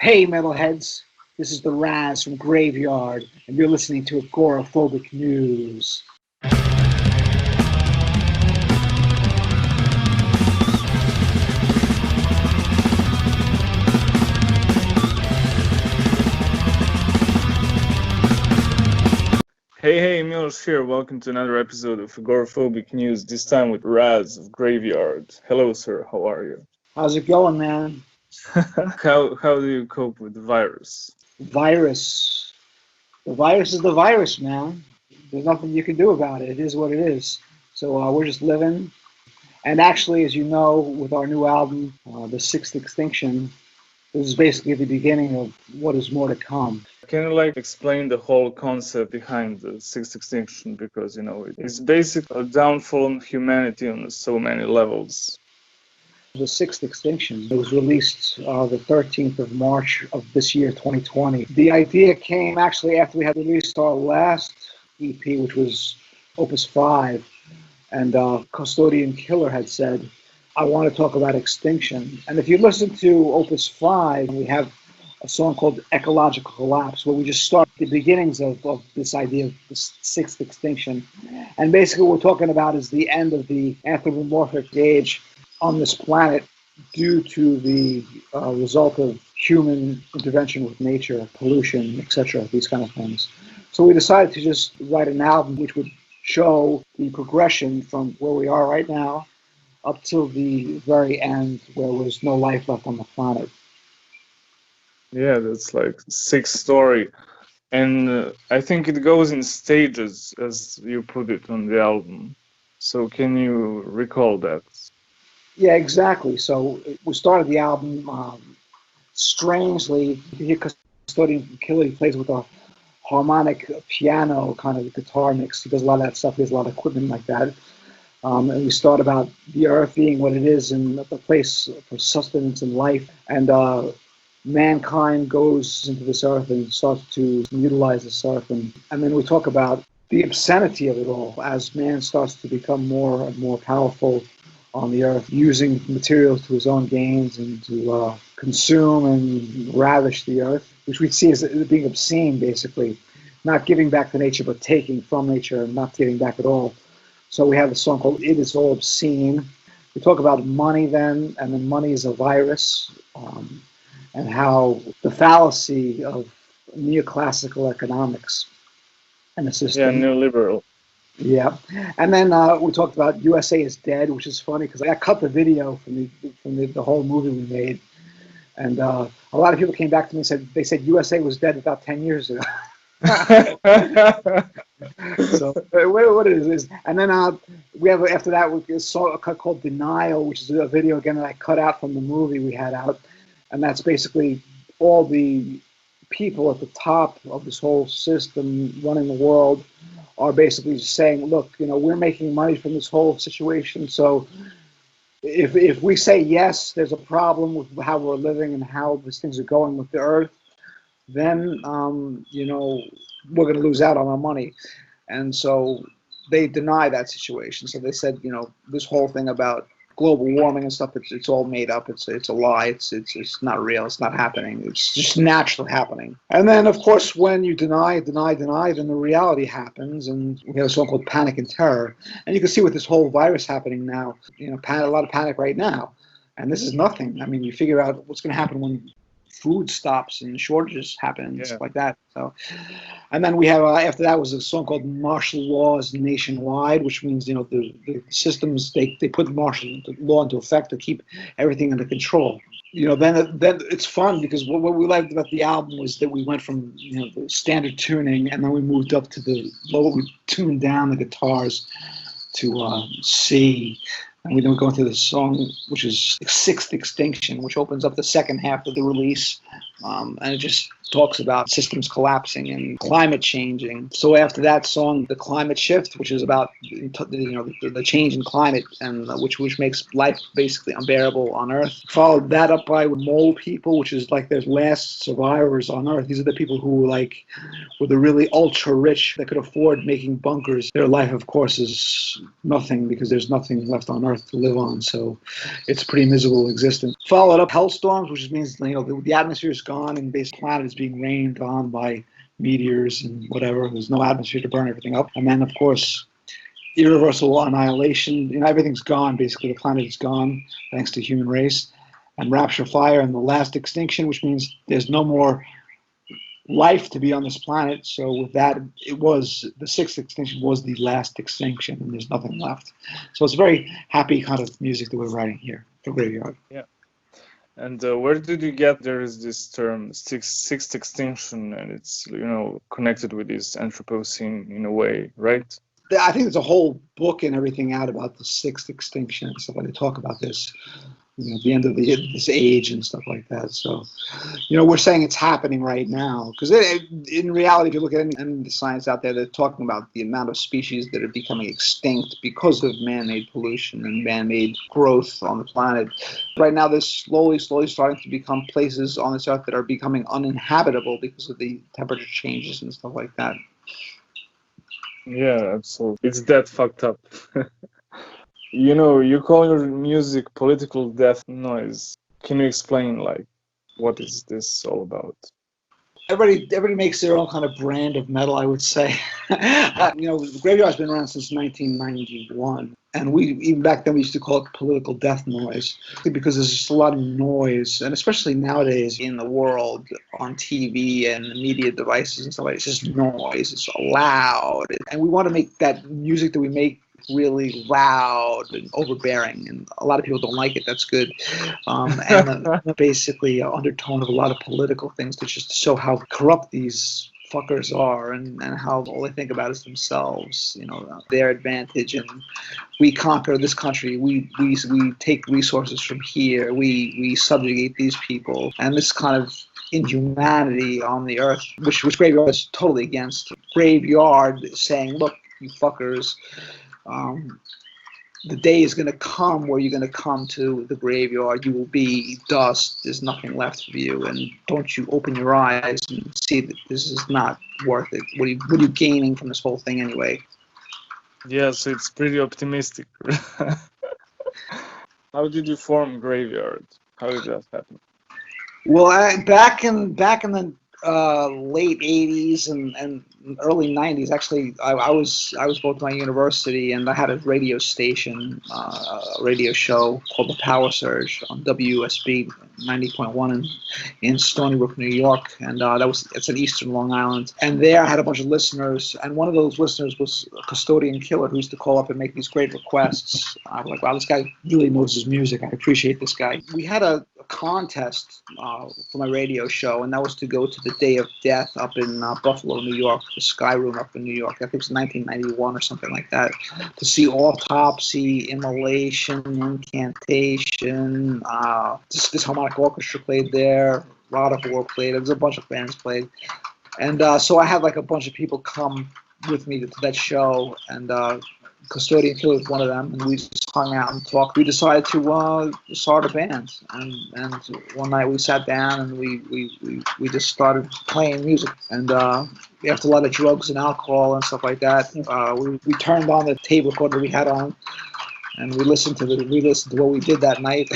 Hey, metalheads! This is the Raz from Graveyard, and you're listening to Agoraphobic News. Hey, Milos here. Welcome to another episode of Agoraphobic News, this time with Raz of Graveyard. Hello, sir. How are you? How's it going, man? How do you cope with the virus? Virus. The virus is the virus, man. There's nothing you can do about it. It is what it is. So we're just living. And actually, as you know, with our new album, The Sixth Extinction, this is basically the beginning of what is more to come. Can you explain the whole concept behind the sixth extinction? Because it's basically a downfall of humanity on so many levels. The Sixth Extinction. It was released the 13th of March of this year, 2020. The idea came actually after we had released our last EP, which was Opus 5, and Custodian Killer had said, I want to talk about extinction. And if you listen to Opus 5, we have a song called Ecological Collapse, where we just start the beginnings of this idea of the sixth extinction. And basically what we're talking about is the end of the anthropomorphic age on this planet due to the result of human intervention with nature, pollution, etc., these kind of things. So we decided to just write an album which would show the progression from where we are right now up till the very end where there's no life left on the planet. Yeah, that's sick story. And I think it goes in stages, as you put it on the album. So can you recall that? Yeah, exactly. So we started the album strangely. You hear Custodian Killer, he plays with a harmonic piano kind of guitar mix. He does a lot of that stuff. He has a lot of equipment like that. And we start about the earth being what it is and the place for sustenance and life. And mankind goes into this earth and starts to utilize this earth. And then we talk about the obscenity of it all as man starts to become more and more powerful on the earth, using materials to his own gains and to consume and ravish the earth, which we see as being obscene, basically. Not giving back to nature, but taking from nature and not giving back at all. So we have a song called It Is All Obscene. We talk about money then, and then money is a virus, and how the fallacy of neoclassical economics and the system. Yeah, neoliberal. Yeah, and then we talked about USA is Dead, which is funny because I cut the video from the whole movie we made, and a lot of people came back to me and said USA was dead about 10 years ago. So what it is, and then we have after that we saw a cut called Denial, which is a video again that I cut out from the movie we had out, and that's basically all the people at the top of this whole system running the world are basically saying, look, we're making money from this whole situation, so if we say yes, there's a problem with how we're living and how these things are going with the earth, then we're going to lose out on our money. And so they deny that situation. So they said, this whole thing about global warming and stuff, it's all made up. It's a lie. It's not real. It's not happening. It's just naturally happening. And then, of course, when you deny, then the reality happens. And we have a song called Panic and Terror. And you can see with this whole virus happening now, a lot of panic right now. And this is nothing. I mean, you figure out what's going to happen when food stops and shortages happen and stuff like that. So, and then we have after that was a song called Martial Laws Nationwide, which means the systems they put martial law into effect to keep everything under control. Then it's fun because what we liked about the album was that we went from the standard tuning and then we moved up to the low. We tuned down the guitars to C. And we then go into the song, which is Sixth Extinction, which opens up the second half of the release. And it just talks about systems collapsing and climate changing. So after that song, The Climate Shift, which is about the change in climate and which makes life basically unbearable on Earth. Followed that up by Mole People, which is like their last survivors on Earth. These are the people who were the really ultra rich that could afford making bunkers. Their life, of course, is nothing because there's nothing left on Earth to live on. So it's a pretty miserable existence. Followed up Hellstorms, which means the atmosphere is gone, and basically the planet is being rained on by meteors and whatever. There's no atmosphere to burn everything up. And then, of course, irreversible annihilation. Everything's gone. Basically, the planet is gone thanks to human race. And rapture fire and the last extinction, which means there's no more life to be on this planet. So with that, it was the sixth extinction was the last extinction, and there's nothing left. So it's a very happy kind of music that we're writing here for Graveyard. Yeah. And where did you get there is this term sixth extinction, and it's connected with this Anthropocene in a way, right? I think there's a whole book and everything out about the sixth extinction and stuff like they talk about this. The end of this age and stuff like that. So, we're saying it's happening right now because in reality, if you look at any the science out there, they're talking about the amount of species that are becoming extinct because of man-made pollution and man-made growth on the planet. Right now, there's slowly starting to become places on this earth that are becoming uninhabitable because of the temperature changes and stuff like that. Yeah, absolutely. It's that fucked up. You call your music political death noise. Can you explain, what is this all about? Everybody makes their own kind of brand of metal, I would say. Graveyard's been around since 1991. And even back then, we used to call it political death noise because there's just a lot of noise, and especially nowadays in the world on TV and media devices and stuff like that, it's just noise. It's loud. And we want to make that music that we make really loud and overbearing, and a lot of people don't like it. That's good. And basically undertone of a lot of political things to just show how corrupt these fuckers are and how all they think about is themselves, their advantage, and we conquer this country, we take resources from here, we subjugate these people, and this kind of inhumanity on the earth, which Graveyard is totally against. Graveyard saying, look, you fuckers, the day is going to come where you're going to come to the graveyard. You will be dust. There's nothing left for you. And don't you open your eyes and see that this is not worth it. What are you gaining from this whole thing anyway? Yeah, so it's pretty optimistic. How did you form Graveyard? How did that happen? Well, back in the late 80s and early 90s, actually, I was both my university, and I had a radio station, a radio show called The Power Surge on WSB 90.1 in Stony Brook, New York, and it's in Eastern Long Island. And there I had a bunch of listeners, and one of those listeners was a custodian killer who used to call up and make these great requests. I was like, wow, this guy really knows his music. I appreciate this guy. We had a contest for my radio show, and that was to go to the Day of Death up in Buffalo, New York, the Sky Room up in New York. I think it was 1991 or something like that, to see autopsy, immolation, incantation. This harmonic orchestra played there. A lot of war played. There was a bunch of bands played, and so I had like a bunch of people come with me to that show, and Custodian Killer was one of them, and we just hung out and talked. We decided to start a band, and one night we sat down and we just started playing music. And after a lot of drugs and alcohol and stuff like that, we turned on the tape recorder we had on, and we listened to what we did that night,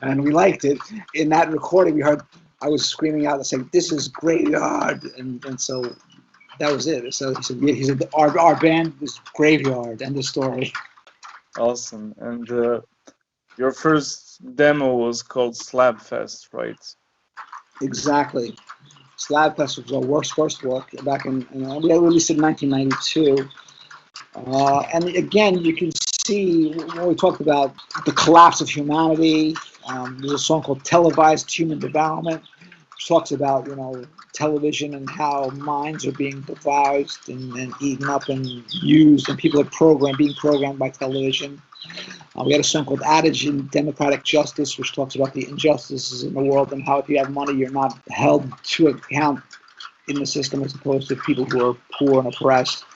and we liked it. In that recording, we heard I was screaming out and saying, "This is Graveyard," and so. That was it. So he said our band was Graveyard. End of story. Awesome. And your first demo was called Slabfest, right? Exactly. Slabfest was our first work back in. We released it in 1992. And again, you can see when we talked about the collapse of humanity. There's a song called "Televised Human Development," which talks about television and how minds are being devised and eaten up and used, and people are being programmed by television. We had a song called Adage in Democratic Justice, which talks about the injustices in the world and how if you have money, you're not held to account in the system as opposed to people who are poor and oppressed.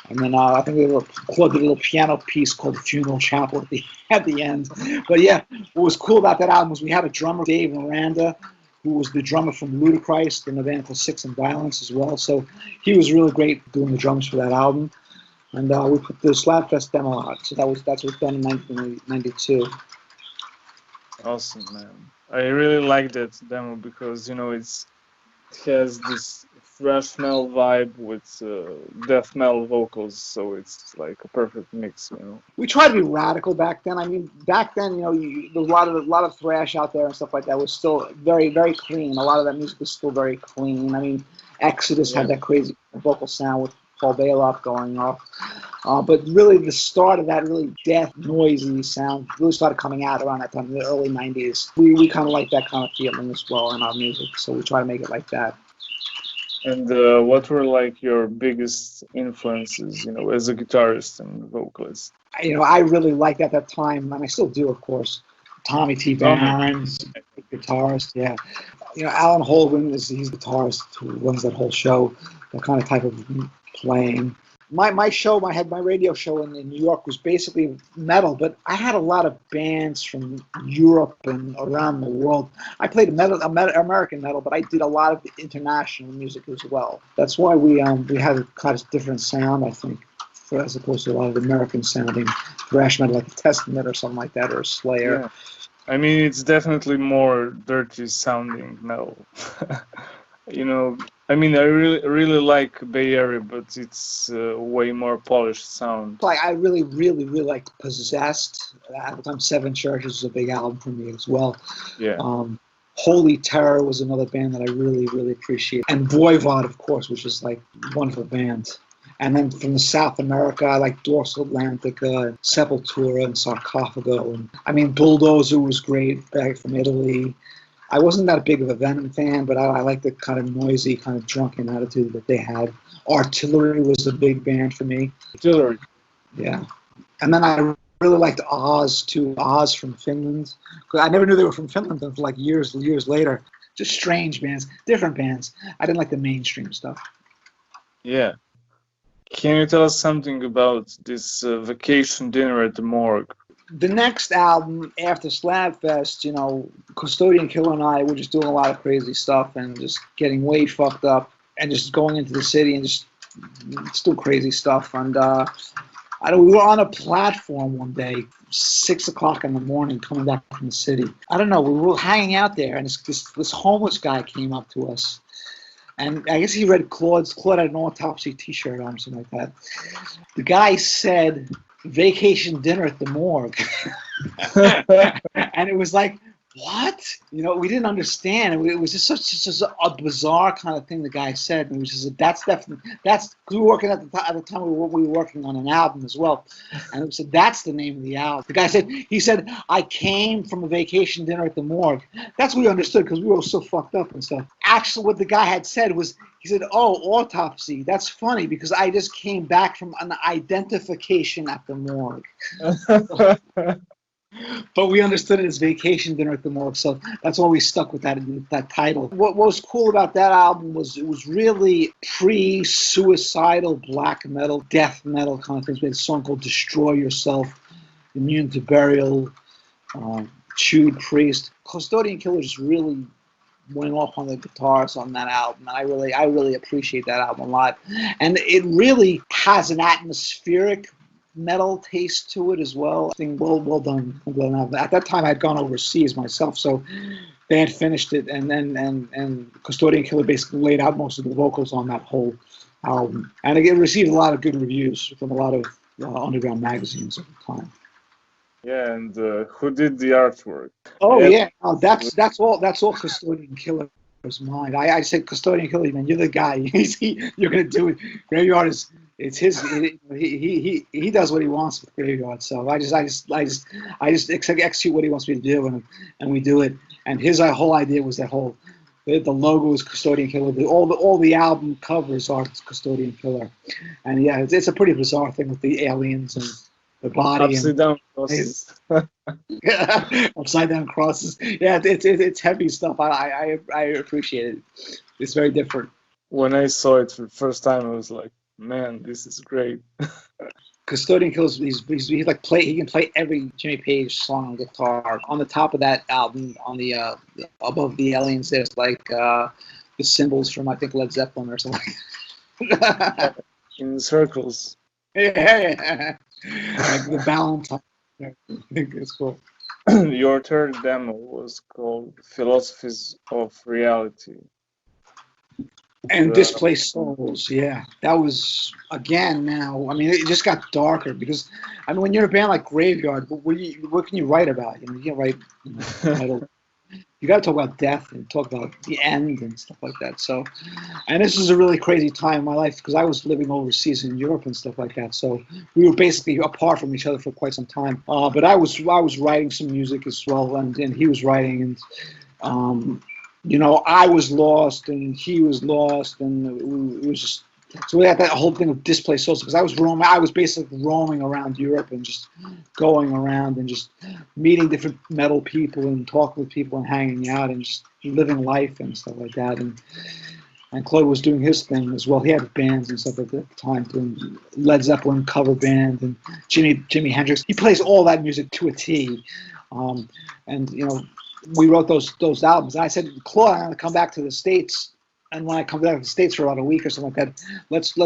And then I think Claude did a little piano piece called Funeral Chapel at the end. But yeah, what was cool about that album was we had a drummer, Dave Miranda, who was the drummer from Ludacris in the band called Six and Violence as well. So he was really great doing the drums for that album. And we put the Slabfest demo out. So that's what was done in 1992. Awesome, man. I really like that demo because it has this thrash metal vibe with death metal vocals, so it's like a perfect mix. We tried to be radical back then. I mean, back then, there was a lot of thrash out there and stuff like that. Was still very, very clean. A lot of that music was still very clean. I mean, Exodus had Yeah. that crazy vocal sound with Paul Bailoff going off. But really, the start of that really death, noisy sound really started coming out around that time, in the early '90s. We kind of like that kind of feeling as well in our music, so we try to make it like that. And what were like your biggest influences, as a guitarist and vocalist? I really liked at that time, and I still do, of course. Tommy T. Tommy. Barron's guitarist, yeah. Alan Holden he's the guitarist who runs that whole show, that kind of type of playing. My show, I had my radio show in New York was basically metal, but I had a lot of bands from Europe and around the world. I played American metal, but I did a lot of international music as well. That's why we had a kind of different sound, I think, as opposed to a lot of American sounding thrash metal like a Testament or something like that, or a Slayer. Yeah. I mean, it's definitely more dirty sounding metal. I mean, I really like Bay Area, but it's way more polished sound. Like I really, really, really like Possessed. At the time, Seven Churches was a big album for me as well. Yeah. Holy Terror was another band that I really, really appreciate. And Voivod, of course, which is like a wonderful band. And then from the South America, I like Dorsal Atlantica, Sepultura, and Sarcophago. And I mean, Bulldozer was great back from Italy. I wasn't that big of a Venom fan, but I like the kind of noisy, kind of drunken attitude that they had. Artillery was a big band for me. Artillery. Yeah. And then I really liked Oz, too. Oz from Finland. I never knew they were from Finland until like years later. Just strange bands, different bands. I didn't like the mainstream stuff. Yeah. Can you tell us something about this vacation dinner at the morgue? The next album after Slabfest, Custodian Killer and I were just doing a lot of crazy stuff and just getting way fucked up and just going into the city and just do crazy stuff. And we were on a platform one day, 6 o'clock in the morning, coming back from the city. I don't know, we were hanging out there, and this homeless guy came up to us. And I guess he read Claude had an Autopsy t-shirt on, something like that. The guy said, "Vacation dinner at the morgue." And it was like, what? We didn't understand. It was just such a bizarre kind of thing the guy said. And it was just, that's we were working at the time we were working on an album as well. And it said, that's the name of the album. The guy said, I came from a vacation dinner at the morgue. That's what we understood because we were so fucked up and stuff. Actually, what the guy had said was, he said, "Oh, autopsy. That's funny because I just came back from an identification at the morgue." But we understood it as vacation dinner at the morgue, so that's why we stuck with that title. What was cool about that album was it was really pre-suicidal black metal, death metal kind of things. We had a song called "Destroy Yourself," "Immune to Burial," "Chewed Priest." Custodian Killer just really went off on the guitars on that album, and I really appreciate that album a lot. And it really has an atmospheric metal taste to it as well. I think well done. At that time, I'd gone overseas myself, so they had finished it, and then Custodian Killer basically laid out most of the vocals on that whole album, and it received a lot of good reviews from a lot of underground magazines at the time. Yeah, and who did the artwork? Oh yeah, that's all Custodian Killer's mind. I said, Custodian Killer, man, you're the guy. You're gonna do it. Graveyard is. It's his. He does what he wants with Graveyard. So I just execute what he wants me to do, and we do it. And his whole idea was the logo is Custodian Killer. All the album covers are Custodian Killer, and yeah, it's a pretty bizarre thing with the aliens and the body. Upside down crosses. Upside down crosses. Yeah, it's heavy stuff. I appreciate it. It's very different. When I saw it for the first time, I was like, man, this is great. Custodian Kills. He can play every Jimmy Page song on guitar. On the top of that album, on the above the aliens, there's like the symbols from I think Led Zeppelin or something. In circles. Yeah. Like the Valentine. I think it's cool. Your third demo was called Philosophies of Reality. And Uh, Displaced Souls, yeah, that was again. Now, I mean, it just got darker because, I mean, when you're a band like Graveyard, what can you write about? You can't write, title. You got to talk about death and talk about the end and stuff like that. So, and this is a really crazy time in my life because I was living overseas in Europe and stuff like that. So we were basically apart from each other for quite some time. But I was writing some music as well, and he was writing, and um, I was lost and he was lost, and it was just. So we had that whole thing of displaced souls because I was basically roaming around Europe and just going around and just meeting different metal people and talking with people and hanging out and just living life and stuff like that. And Claude was doing his thing as well. He had bands and stuff like that at the time, doing Led Zeppelin cover band and Jimi Hendrix. He plays all that music to a T. And we wrote those albums. And I said, Claude, I'm gonna come back to the States. And when I come back to the States for about a week or something like that, let's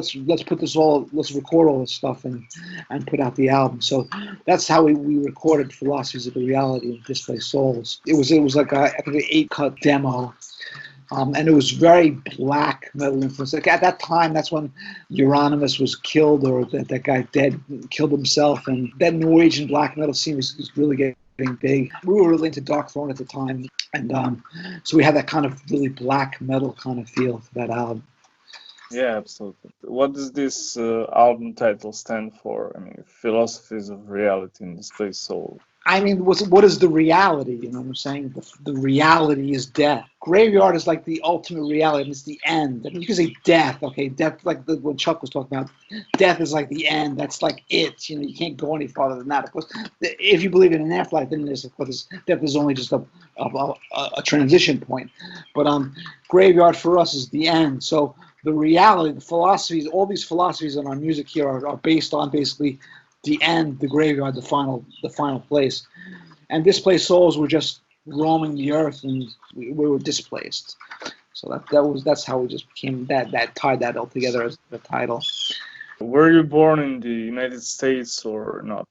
record all this stuff and put out the album. So that's how we recorded Philosophies of the Reality and Displaced Souls. It was like I think an 8-cut demo. And it was very black metal influence. Like at that time, that's when Euronymous was killed, or that guy dead killed himself, and that Norwegian black metal scene was really getting big. We were really into Dark Throne at the time, and so we had that kind of really black metal kind of feel to that album. yeah, absolutely. What does this album title stand for? I mean, Philosophies of Reality and Displaced Soul. I mean, what is the reality? You know what I'm saying? The reality is death. Graveyard is like the ultimate reality. It's the end. I mean, you can say death, okay? Death, like what Chuck was talking about. Death is like the end. That's like it. You can't go any farther than that. Of course, if you believe in an afterlife, then of course, death is only just a transition point. But Graveyard for us is the end. So the reality, the philosophies, all these philosophies in our music here are based on basically the end, the graveyard, the final place. And displaced souls were just roaming the earth, and we were displaced. So that's how we just became that tied that all together as the title. Were you born in the United States or not?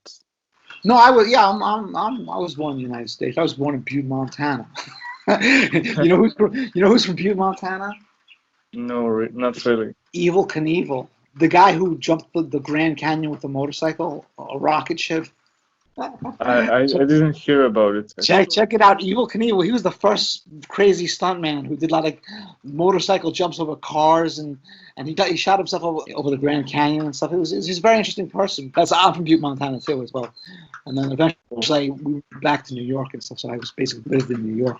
No, I was I was born in the United States. I was born in Butte, Montana. who's from Butte, Montana? No, not really. Evel Knievel, the guy who jumped the Grand Canyon with a motorcycle, a rocket ship. I didn't hear about it. Check it out, Evel Knievel. He was the first crazy stuntman who did a lot of motorcycle jumps over cars, and he shot himself over the Grand Canyon and stuff. He's a very interesting person. I'm from Butte, Montana too, as well. And then eventually we went back to New York and stuff. So I was basically lived in New York.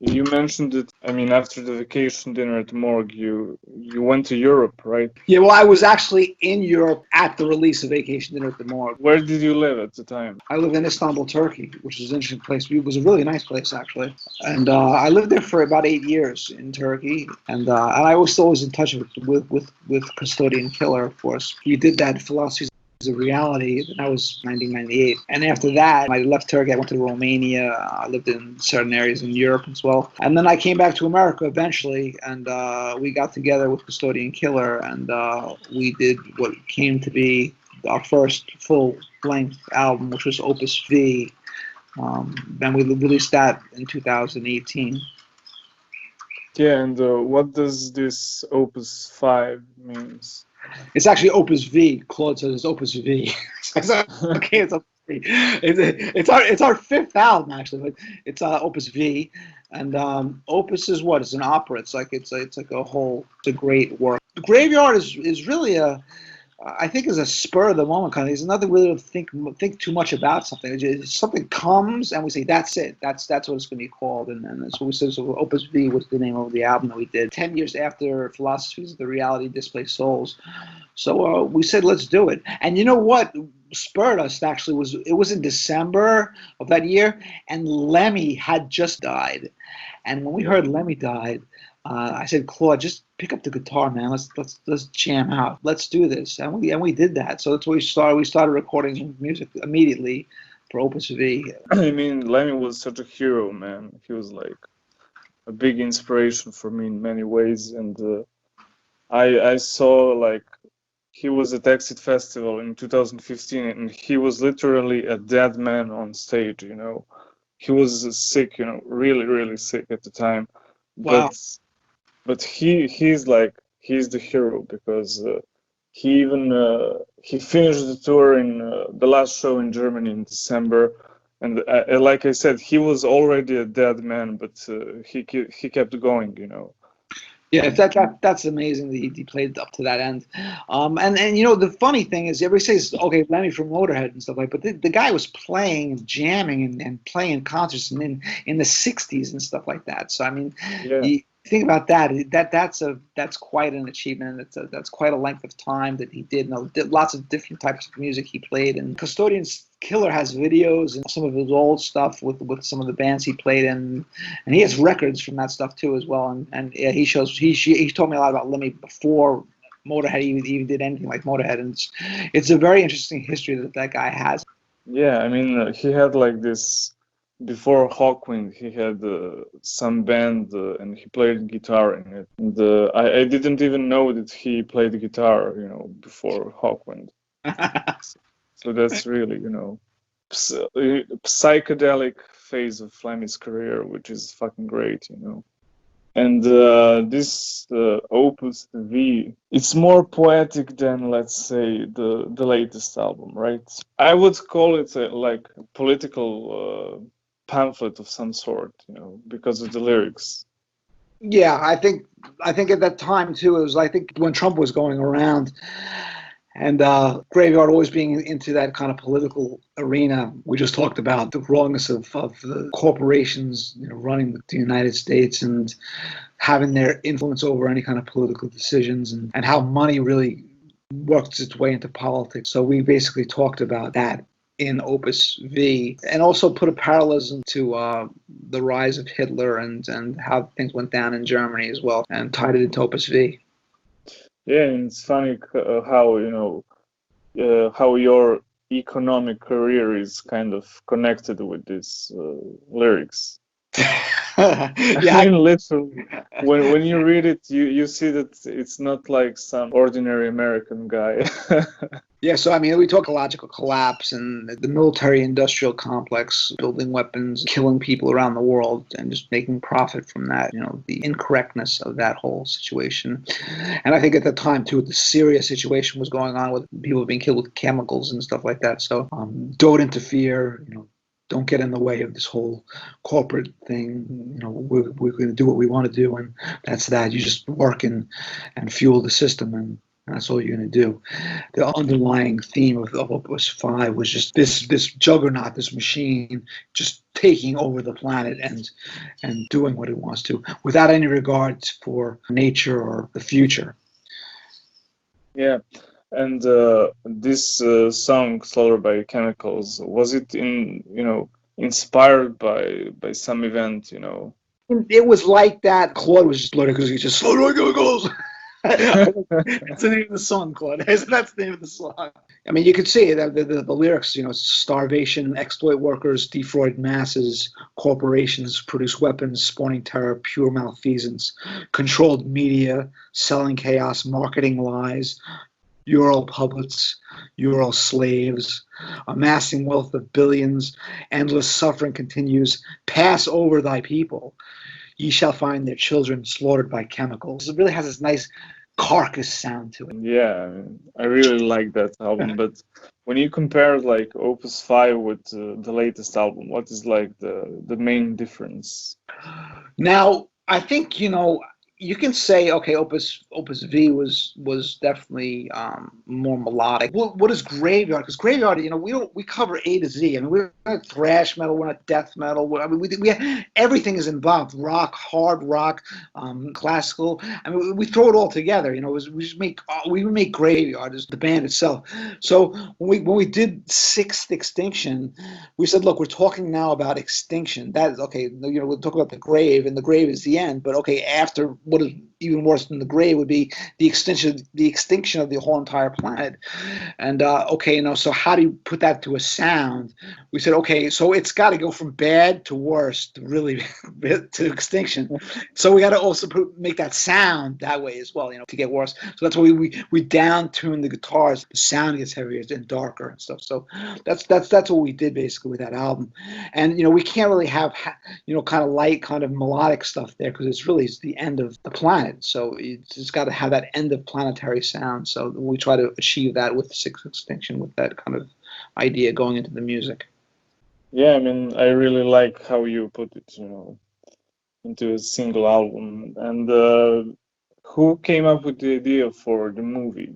You mentioned it. I mean, after the vacation dinner at the morgue, you went to Europe, right? Yeah, well, I was actually in Europe at the release of Vacation Dinner at the Morgue. Where did you live at the time? I lived in Istanbul, Turkey, which is an interesting place. It was a really nice place, actually. And I lived there for about 8 years in Turkey. And I was always in touch with Custodian Killer, of course. He did that Philosophies of Reality, and that was 1998. And after that, I left Turkey. I went to Romania. I lived in certain areas in Europe as well. And then I came back to America eventually, and we got together with Custodian Killer, and we did what came to be our first full-length album, which was Opus V. Then we released that in 2018. Yeah, and what does this Opus 5 means? It's actually Opus V. Claude says it's Opus V. Okay, it's Opus V. It's our fifth album actually, but it's Opus V, and Opus is what? It's an opera. It's like a whole. It's a great work. The Graveyard is really I think is a spur of the moment kind of. There's nothing really to think too much about something. Something comes and we say that's it. That's what it's going to be called, and that's what we said. So Opus V was the name of the album that we did 10 years after Philosophies of the Reality, Displaced Souls. So we said let's do it. And you know what spurred us actually was in December of that year, and Lemmy had just died, and when we heard Lemmy died. I said, Claude, just pick up the guitar, man. Let's jam out. Let's do this, and we did that. So that's what we started. We started recording music immediately for Opus V. I mean, Lemmy was such a hero, man. He was like a big inspiration for me in many ways, and I saw like he was at Exit Festival in 2015, and he was literally a dead man on stage, you know. he was sick, you know, really, really sick at the time. Wow. But he's the hero because he finished the tour in the last show in Germany in December, and like I said, he was already a dead man, but he kept going, you know. Yeah, that's amazing that he played up to that end. And you know the funny thing is everybody says okay Lemmy from Motorhead and stuff like, but the guy was playing and jamming and playing concerts in the '60s and stuff like that. So I mean, Yeah. you think about that. That's quite an achievement. That's quite a length of time that he did. And did lots of different types of music he played. And Custodian's Killer has videos and some of his old stuff with some of the bands he played in, and he has records from that stuff too as well. And yeah, he told me a lot about Lemmy before Motorhead even did anything like Motorhead, and it's a very interesting history that guy has. Yeah, I mean, he had like this before Hawkwind. He had some band and he played guitar in it. And I didn't even know that he played guitar, you know, before Hawkwind. So that's really, you know, psychedelic phase of Lemmy's career, which is fucking great, you know. And this Opus V, it's more poetic than, let's say, the latest album, right? I would call it like a political pamphlet of some sort, you know, because of the lyrics. Yeah, I think at that time too, it was I think when Trump was going around, and Graveyard always being into that kind of political arena. We just talked about the wrongness of the corporations, you know, running the United States and having their influence over any kind of political decisions, and how money really works its way into politics. So we basically talked about that in Opus V, and also put a parallelism to the rise of Hitler and how things went down in Germany as well, and tied it into Opus V. Yeah, and it's funny how, you know, how your economic career is kind of connected with these lyrics. Yeah, I mean, literally, when you read it, you see that it's not like some ordinary American guy. yeah. So I mean, we talk ecological collapse and the military-industrial complex, building weapons, killing people around the world, and just making profit from that. You know, the incorrectness of that whole situation. And I think at the time too, the Syria situation was going on with people being killed with chemicals and stuff like that. So don't interfere. You know, don't get in the way of this whole corporate thing. You know, we're going to do what we want to do, and that's that. You just work and fuel the system, and that's all you're going to do. The underlying theme of Opus 5 was just this juggernaut, this machine, just taking over the planet and doing what it wants to, without any regard for nature or the future. Yeah, and this song "Slaughtered by Chemicals" was it inspired by some event, you know? It was like that. Claude was just bloody because he just slowed like goes. That's the name of the song, Claude. That's the name of the song. I mean, you could see the lyrics, you know, starvation, exploit workers, defraud masses, corporations produce weapons, spawning terror, pure malfeasance, controlled media, selling chaos, marketing lies, Euro puppets, Euro slaves, amassing wealth of billions, endless suffering continues, pass over thy people. Ye shall find their children slaughtered by chemicals. It really has this nice carcass sound to it. Yeah, I mean, I really like that album, but when you compare like Opus 5 with the latest album, what is like the main difference? Now, I think, you know, you can say, okay, Opus V was definitely more melodic. What is Graveyard? Because Graveyard, you know, we cover A to Z. I mean, we're not thrash metal, we're not death metal. I mean, everything is involved: rock, hard rock, classical. I mean, we throw it all together. You know, we make Graveyard as the band itself. So when we did Sixth Extinction, we said, look, we're talking now about extinction. That is okay. You know, we'll talk about the grave, and the grave is the end. But okay, after what is even worse than the grave would be the extinction of the whole entire planet. And okay, so how do you put that to a sound? We said, okay, so it's got to go from bad to worse to really to extinction. So we got to also make that sound that way as well, to get worse. So that's why we down tune the guitars. The sound gets heavier and darker and stuff. So that's what we did basically with that album. And we can't really have kind of light, kind of melodic stuff there because it's the end of the planet. So it's got to have that end of planetary sound. So we try to achieve that with Sixth Extinction, with that kind of idea going into the music. Yeah, I mean, I really like how you put it, into a single album. And who came up with the idea for the movie?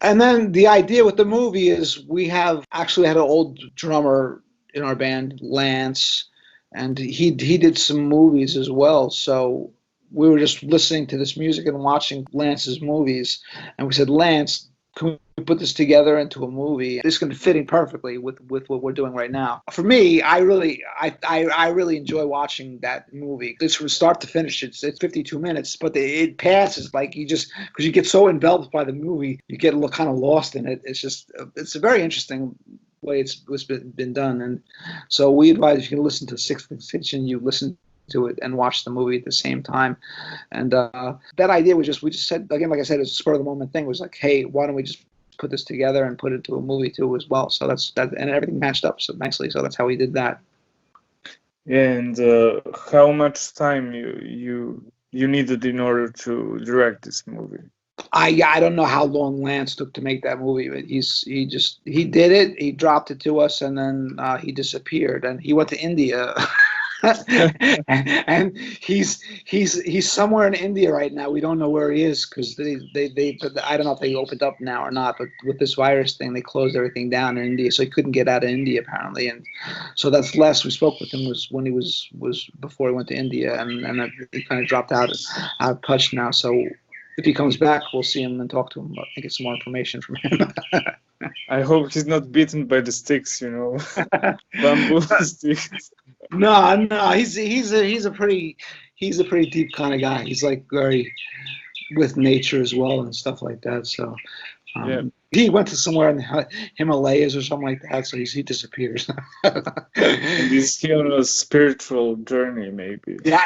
And then the idea with the movie is we have actually had an old drummer in our band, Lance, and he did some movies as well. So we were just listening to this music and watching Lance's movies, and we said, Lance, can we put this together into a movie? This is going to fit in perfectly with what we're doing right now. For me, I really enjoy watching that movie. It's from start to finish. It's 52 minutes, but it passes like because you get so enveloped by the movie, you get kind of lost in it. It's a very interesting way it's been done. And so we advise, if you can listen to Sixth Extinction, you listen to it and watch the movie at the same time. And that idea was we just said, again, like I said, it was a spur of the moment thing. It was like, hey, why don't we just put this together and put it to a movie too as well? So that's that, and everything matched up so nicely. So that's how we did that. And how much time you needed in order to direct this movie? I don't know how long Lance took to make that movie, but he did it. He dropped it to us, and then he disappeared, and he went to India. and he's somewhere in India right now. We don't know where he is because they I don't know if they opened up now or not. But with this virus thing, they closed everything down in India, so he couldn't get out of India apparently. And so that's last we spoke with him was when he was before he went to India, and he kind of dropped out of touch now. So if he comes back, we'll see him and talk to him and get some more information from him. I hope he's not bitten by the sticks, bamboo sticks. No, he's a pretty deep kind of guy. He's like very with nature as well and stuff like that. So Yeah. he went to somewhere in the Himalayas or something like that. So he disappears. He's here on a spiritual journey, maybe. Yeah,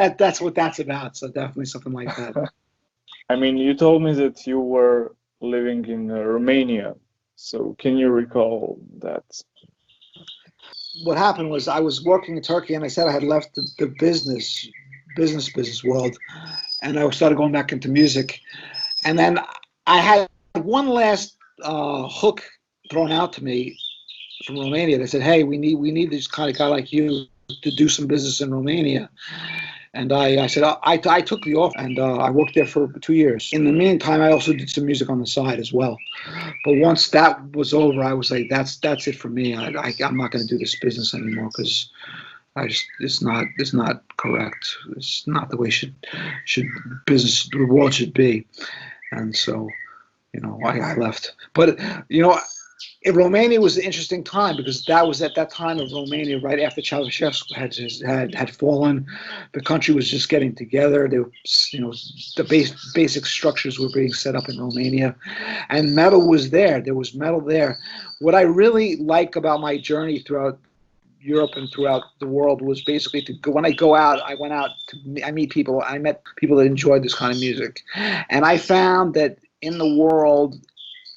that's what that's about. So definitely something like that. I mean, you told me that you were living in Romania. So can you recall that? What happened was I was working in Turkey, and I said I had left the business world, and I started going back into music. And then I had one last hook thrown out to me from Romania. They said, "Hey, we need this kind of guy like you to do some business in Romania." And I said, I took the offer, and I worked there for 2 years. In the meantime, I also did some music on the side as well. But once that was over, I was like, that's it for me. I'm not going to do this business anymore because it's not correct. It's not the way the world should be. And so, I left. But Romania was an interesting time because that was at that time of Romania, right after Ceausescu had fallen. The country was just getting together. The basic structures were being set up in Romania, and metal was there. There was metal there. What I really like about my journey throughout Europe and throughout the world was basically when I go out, I meet people. I met people that enjoyed this kind of music, and I found that in the world,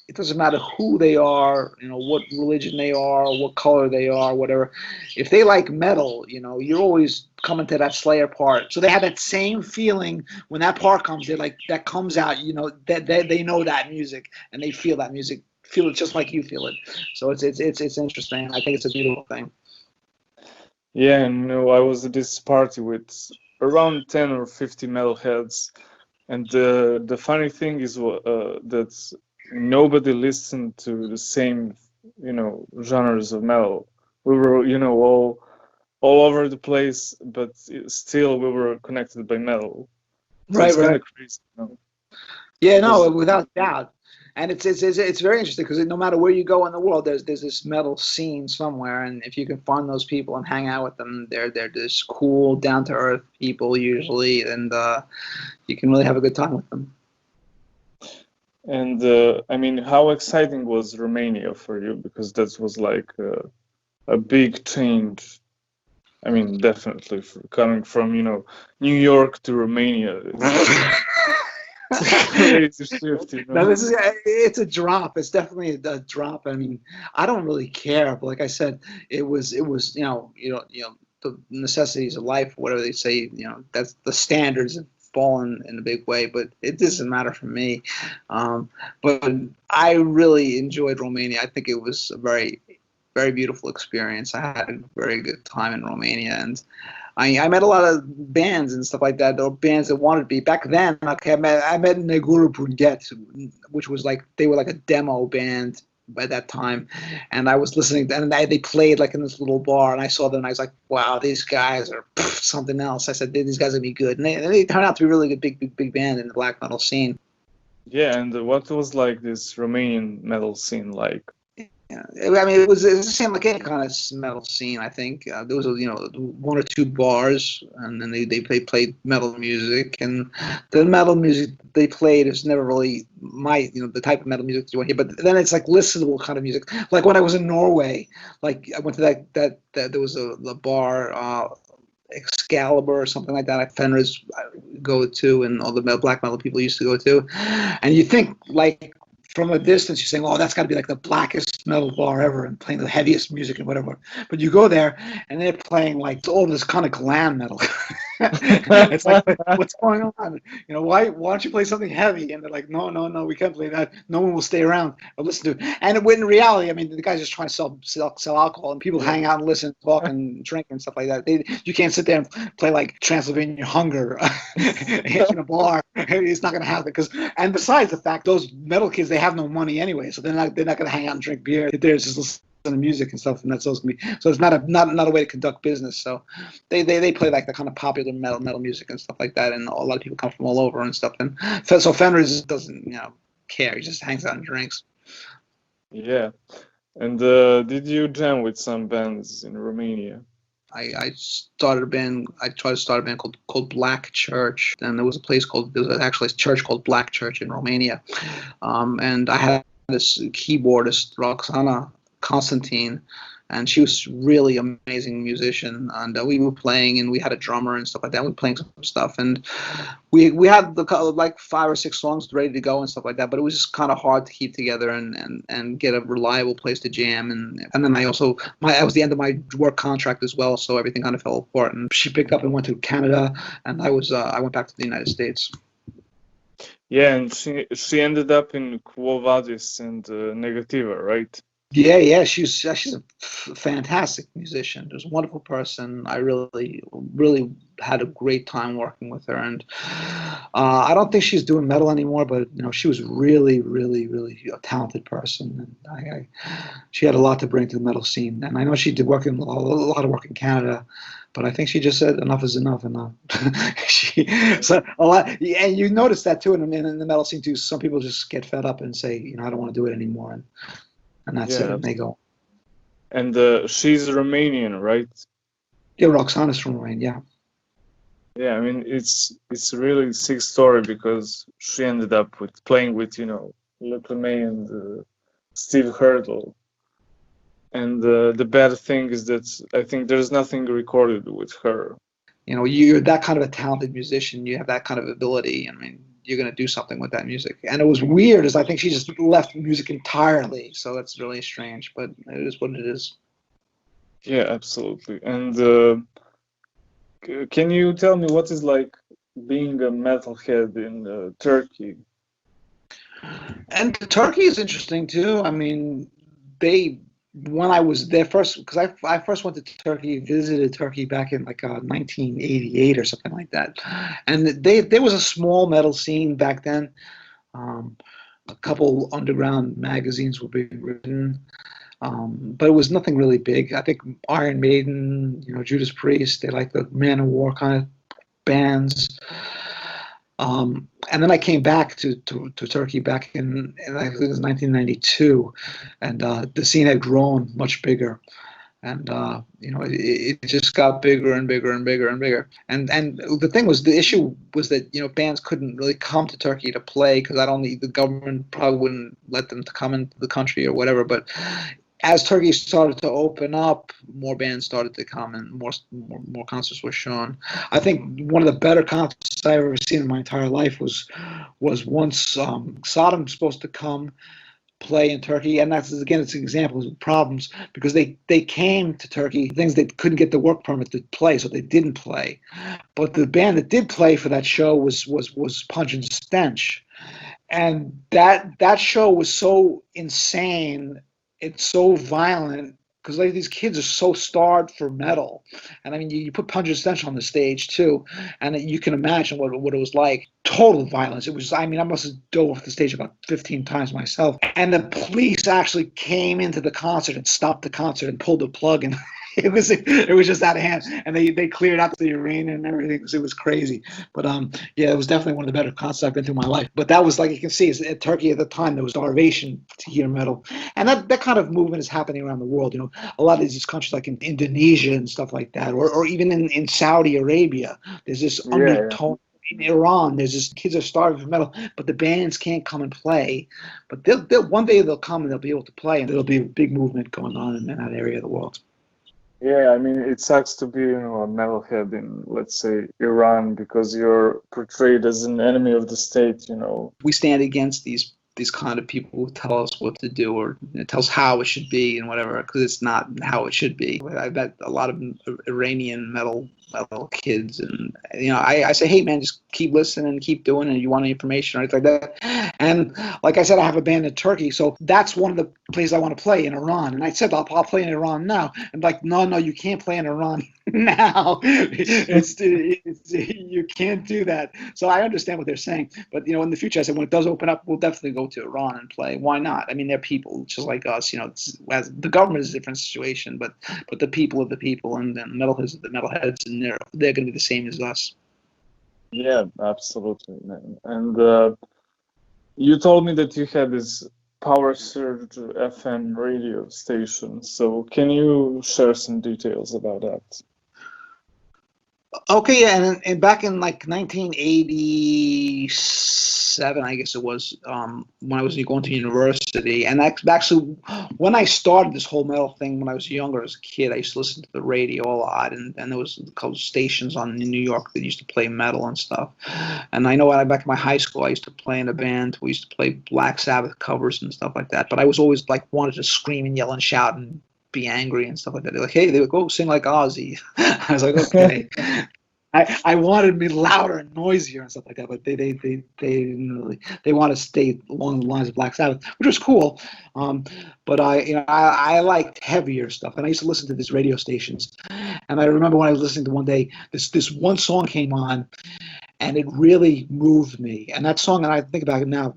it doesn't matter who they are, what religion they are, what color they are, whatever. If they like metal, you're always coming to that Slayer part. So they have that same feeling when that part comes. They're like, that comes out, that they know that music and they feel that music, feel it just like you feel it. So it's interesting. I think it's a beautiful thing. Yeah, and I was at this party with around 10 or 50 metalheads, and the funny thing is that nobody listened to the same, genres of metal. We were, all over the place, but still we were connected by metal. So Right, it's kind of crazy. Yeah, no, without doubt. And it's very interesting because no matter where you go in the world, there's this metal scene somewhere, and if you can find those people and hang out with them, they're just cool, down to earth people usually, and you can really have a good time with them. And I mean, how exciting was Romania for you? Because that was like a big change. I mean, definitely coming from, New York to Romania. It's a crazy shift, No, it's a drop. It's definitely a drop. I mean, I don't really care, but like I said, it was the necessities of life, whatever they say, that's the standards have fallen in a big way, but it doesn't matter for me. But I really enjoyed Romania. I think it was a very, very beautiful experience. I had a very good time in Romania, and I met a lot of bands and stuff like that, or bands that wanted to be. Back then, okay, I met Neguru Brunget, which was like, they were like a demo band by that time, and I was listening, and they played like in this little bar, and I saw them, and I was like, wow, these guys are something else. I said, these guys are gonna be good, and they turned out to be a really good, big band in the black metal scene. Yeah, and what was like this Romanian metal scene like? Yeah, I mean, it was the same like any kind of metal scene. I think there was one or two bars, and then they played metal music, and the metal music they played is never really my the type of metal music that you want to hear. But then it's like listenable kind of music. Like when I was in Norway, like I went to that there was the bar. Excalibur or something like that. Fenris go to, and all the black metal people used to go to, and you think like from a distance, you're saying, "Oh, that's got to be like the blackest metal bar ever," and playing the heaviest music and whatever. But you go there, and they're playing like all this kind of glam metal. It's like, what's going on? Why don't you play something heavy? And they're like, no, we can't play that. No one will stay around or listen to it. And in reality, I mean, the guy's just trying to sell alcohol, and people hang out and listen, talk, and drink and stuff like that. You can't sit there and play like Transylvania Hunger in a bar. It's not going to happen and besides the fact, those metal kids, they have no money anyway, so they're not going to hang out and drink beer. They're just listening to music and stuff, and that's all it's going to be. So it's not a way to conduct business. So they play like the kind of popular metal music and stuff like that, and a lot of people come from all over and stuff. And so Fenris doesn't care. He just hangs out and drinks. Yeah. And did you jam with some bands in Romania? I started a band. I tried to start a band called Black Church, and there was actually a church called Black Church in Romania, and I had this keyboardist, Roxana Constantine, and she was really amazing musician, and we were playing, and we had a drummer and stuff like that. We were playing some stuff, and we had like 5 or 6 songs ready to go and stuff like that, but it was just kind of hard to keep together and get a reliable place to jam, and then I was the end of my work contract as well, so everything kind of fell apart, and she picked up and went to Canada, and I went back to the United States. Yeah, and she ended up in Quo Vadis and Negativa, right? Yeah, she's a fantastic musician. She's a wonderful person. I really, really had a great time working with her, and I don't think she's doing metal anymore. But she was really, really, really a talented person, and she had a lot to bring to the metal scene. And I know she did a lot of work in Canada, but I think she just said enough is enough, and so a lot. And you notice that too in the metal scene too. Some people just get fed up and say, I don't want to do it anymore, and that's it, and they go. And she's Romanian, right? Yeah, Roxana's from Romania. Yeah, I mean, it's a really sick story because she ended up playing with Little May and Steve Hurdle. And the bad thing is that I think there's nothing recorded with her. You're that kind of a talented musician. You have that kind of ability. I mean, you're going to do something with that music. And it was weird, is I think she just left music entirely. So that's really strange, but it is what it is. Yeah, absolutely. And can you tell me what is like being a metalhead in Turkey? And Turkey is interesting too. I mean, when I was there first, because I first went to Turkey, visited Turkey back in like 1988 or something like that, and there was a small metal scene back then. A couple underground magazines were being written, but it was nothing really big. I think Iron Maiden, Judas Priest, they like the Man of War kind of bands. And then I came back to Turkey back in I think it was 1992, and the scene had grown much bigger. And it just got bigger and bigger and bigger and bigger. And the thing was, the issue was that bands couldn't really come to Turkey to play because not only the government probably wouldn't let them to come into the country or whatever, but as Turkey started to open up, more bands started to come and more concerts were shown. I think one of the better concerts I've ever seen in my entire life was once Saddam's supposed to come play in Turkey, and that's again it's an example of problems because they came to Turkey, things they couldn't get the work permit to play, so they didn't play. But the band that did play for that show was Punch and Stench, and that show was so insane, it's so violent because like these kids are so starved for metal, and I mean you put Punch and Stench on the stage too, and you can imagine what it was like. Total violence. It was. I mean, I must have dove off the stage about 15 times myself, and the police actually came into the concert and stopped the concert and pulled the plug, and it was just out of hand, and they cleared out the arena and everything. It was crazy, but yeah, it was definitely one of the better concerts I've been to in my life. But that was, like you can see, at Turkey at the time there was starvation to hear metal, and that kind of movement is happening around the world. A lot of these countries like in Indonesia and stuff like that, or even in Saudi Arabia, there's this undertone. In Iran, there's just kids are starving for metal, but the bands can't come and play. But they'll one day they'll come and they'll be able to play, and there'll be a big movement going on in that area of the world. Yeah, I mean, it sucks to be, a metalhead in, let's say, Iran because you're portrayed as an enemy of the state. We stand against these kind of people who tell us what to do or tell us how it should be and whatever, because it's not how it should be. I bet a lot of Iranian metal kids, and I say, hey man, just keep listening, keep doing it. You want any information or anything like that? And like I said, I have a band in Turkey, so that's one of the places I want to play in Iran. And I said I'll play in Iran now, and like no, you can't play in Iran now. It's you can't do that. So I understand what they're saying, but in the future, I said when it does open up, we'll definitely go to Iran and play. Why not? I mean, they're people just like us. As the government is a different situation, but the people are the people, and the metalheads are the metalheads, and they're going to be the same as us. Yeah, absolutely, man. And you told me that you had this Power Surge FM radio station. So can you share some details about that? Okay, yeah, and back in like 1987, I guess it was, when I was going to university, and actually when I started this whole metal thing when I was younger as a kid, I used to listen to the radio a lot, and there was a couple stations in New York that used to play metal and stuff. And I know back in my high school, I used to play in a band. We used to play Black Sabbath covers and stuff like that. But I was always like wanted to scream and yell and shout and be angry and stuff like that. They're like, hey, they would go sing like Ozzy. I was like, okay. I wanted to be louder and noisier and stuff like that, but they didn't really. They want to stay along the lines of Black Sabbath, which was cool. But I liked heavier stuff, and I used to listen to these radio stations. And I remember when I was listening to one day, this one song came on, and it really moved me. And that song, and I think about it now,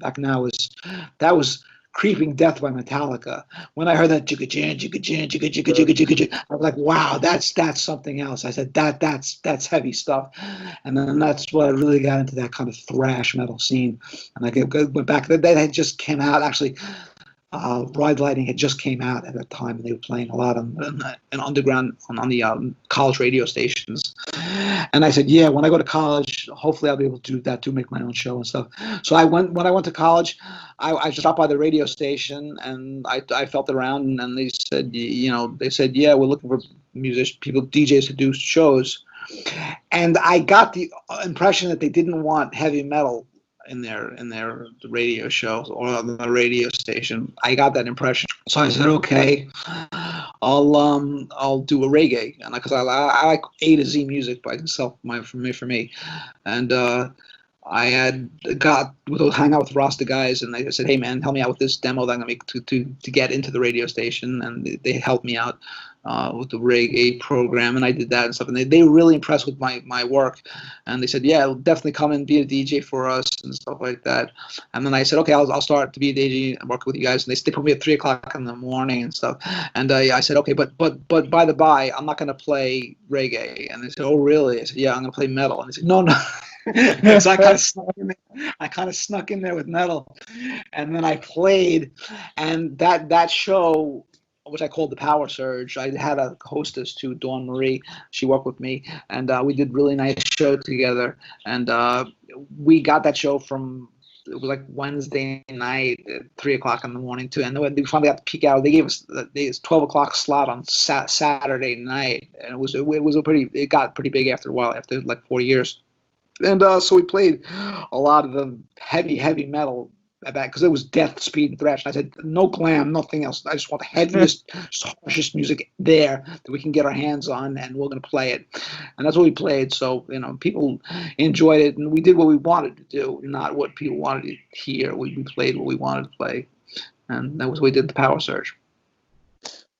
was Creeping Death by Metallica. When I heard that jigga jigga jigga jigga jigga jigga, I was like, wow, that's something else. I said that's heavy stuff, and then that's what I really got into, that kind of thrash metal scene. And I went back. That had just came out actually. Ride Lighting had just came out at that time, and they were playing a lot on underground on the college radio stations. And I said, yeah, when I go to college, hopefully I'll be able to do that too, make my own show and stuff. So when I went to college, I just stopped by the radio station, and I felt around, and they said, yeah, we're looking for musicians, people, DJs to do shows. And I got the impression that they didn't want heavy metal in their radio show or on the radio station. I got that impression. So I said, okay, I'll do a reggae, and because I like A to Z music by itself, for me, and I had hang out with Rasta guys, and they said, hey man, help me out with this demo that I'm gonna make to get into the radio station, and they helped me out with the reggae program, and I did that and stuff, and they were really impressed with my work, and they said, yeah, definitely come and be a DJ for us and stuff like that. And then I said, okay, I'll start to be a DJ and work with you guys, and they put me at 3:00 in the morning and stuff, and I said, okay, but by the by, I'm not going to play reggae. And they said, oh really? I said, yeah, I'm going to play metal. And they said, no So I kind of snuck in there. I kind of snuck in there with metal, and then I played, and that show, which I called the Power Surge. I had a hostess too, Dawn Marie. She worked with me, and we did really nice show together. And we got that show from, it was like Wednesday night at 3 o'clock in the morning too. And we finally got the peak hour. They gave us the 12 o'clock slot on Saturday night, and it got pretty big after a while, after like 4 years. And so we played a lot of the heavy metal because it was death, speed, and thrash. And I said, no glam, nothing else. I just want the heaviest, harshest music there that we can get our hands on, and we're going to play it. And that's what we played. So, people enjoyed it, and we did what we wanted to do, not what people wanted to hear. We played what we wanted to play, and that was what we did, the Power Surge.